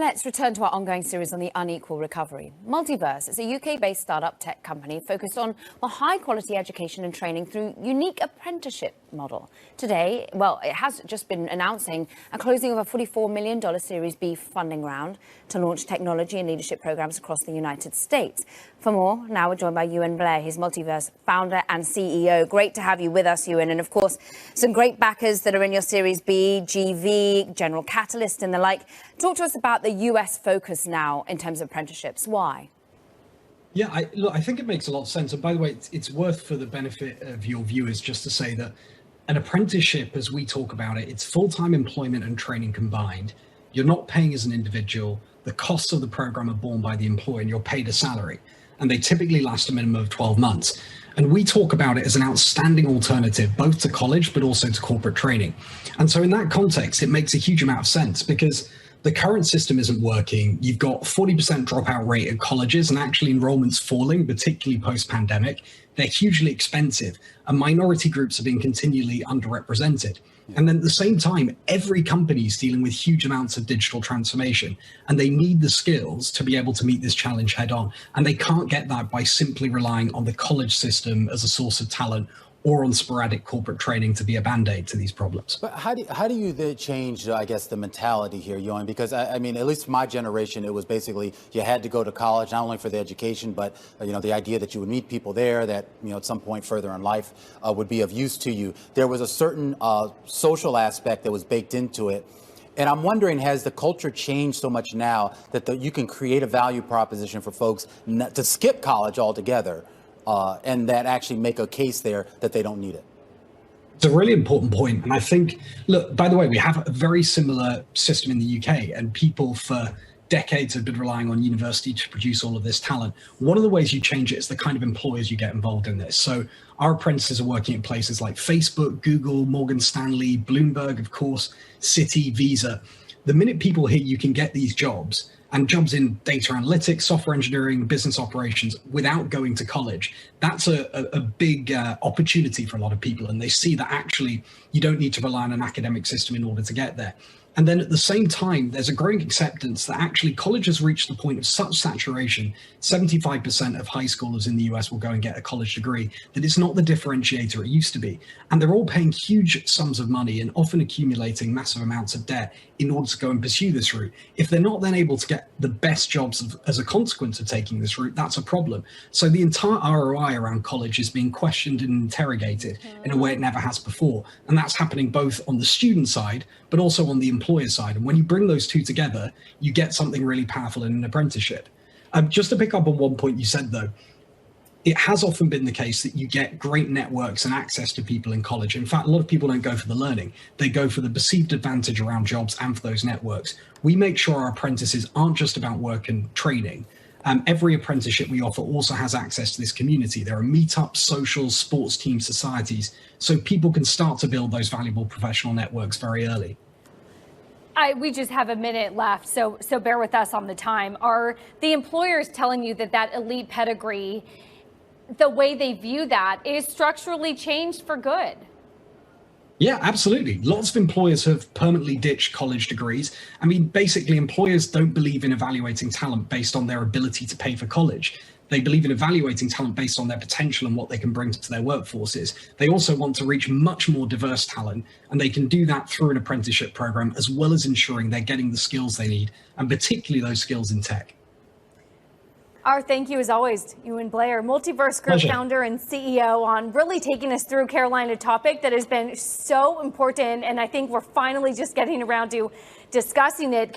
Let's return to our ongoing series on the unequal recovery. Multiverse is a UK-based startup tech company focused on high-quality education and training through unique apprenticeship model. Today, it has just been announcing a closing of a $44 million Series B funding round to launch technology and leadership programs across the United States. For more, now we're joined by Euan Blair, his Multiverse founder and CEO. Great to have you with us, Euan. And of course, some great backers that are in your Series B, GV, General Catalyst and the like. Talk to us about the US focus now in terms of apprenticeships. Why? Yeah, I think it makes a lot of sense. And by the way, it's worth for the benefit of your viewers just to say that an apprenticeship, as we talk about it, it's full-time employment and training combined. You're not paying as an individual. The costs of the program are borne by the employer and you're paid a salary. And they typically last a minimum of 12 months. And we talk about it as an outstanding alternative, both to college, but also to corporate training. And so in that context, it makes a huge amount of sense because the current system isn't working. You've got 40% dropout rate at colleges and actually enrollment's falling, particularly post-pandemic. They're hugely expensive and minority groups are being continually underrepresented. And then at the same time, every company is dealing with huge amounts of digital transformation and they need the skills to be able to meet this challenge head on. And they can't get that by simply relying on the college system as a source of talent or on sporadic corporate training to be a band-aid to these problems. But how do you change, I guess, the mentality here, Euan? Because, I mean, at least for my generation, it was basically you had to go to college, not only for the education, but, the idea that you would meet people there that, at some point further in life would be of use to you. There was a certain social aspect that was baked into it. And I'm wondering, has the culture changed so much now that you can create a value proposition for folks to skip college altogether? And that actually make a case there that they don't need it? It's a really important point. And I think, look, by the way, we have a very similar system in the UK and people for decades have been relying on university to produce all of this talent. One of the ways you change it is the kind of employers you get involved in this. So our apprentices are working at places like Facebook, Google, Morgan Stanley, Bloomberg, of course, Citi, Visa. The minute people hear you can get these jobs, and jobs in data analytics, software engineering, business operations without going to college, that's a big opportunity for a lot of people. And they see that actually you don't need to rely on an academic system in order to get there. And then at the same time, there's a growing acceptance that actually college has reached the point of such saturation, 75% of high schoolers in the US will go and get a college degree, that it's not the differentiator it used to be. And they're all paying huge sums of money and often accumulating massive amounts of debt in order to go and pursue this route. If they're not then able to get the best jobs as a consequence of taking this route, that's a problem. So the entire ROI around college is being questioned and interrogated in a way it never has before. And that's happening both on the student side, but also on the employer side. And when you bring those two together, you get something really powerful in an apprenticeship. Just to pick up on one point you said, though, it has often been the case that you get great networks and access to people in college. In fact, a lot of people don't go for the learning. They go for the perceived advantage around jobs and for those networks. We make sure our apprentices aren't just about work and training. Every apprenticeship we offer also has access to this community. There are meetups, socials, sports teams, societies, so people can start to build those valuable professional networks very early. We just have a minute left, so bear with us on the time. Are the employers telling you that elite pedigree, the way they view that, is structurally changed for good? Yeah, absolutely. Lots of employers have permanently ditched college degrees. I mean, basically, employers don't believe in evaluating talent based on their ability to pay for college. They believe in evaluating talent based on their potential and what they can bring to their workforces. They also want to reach much more diverse talent, and they can do that through an apprenticeship program, as well as ensuring they're getting the skills they need, and particularly those skills in tech. Our thank you, as always, Euan Blair, Multiverse Group founder and CEO, on really taking us through, Caroline, a topic that has been so important, and I think we're finally just getting around to discussing it.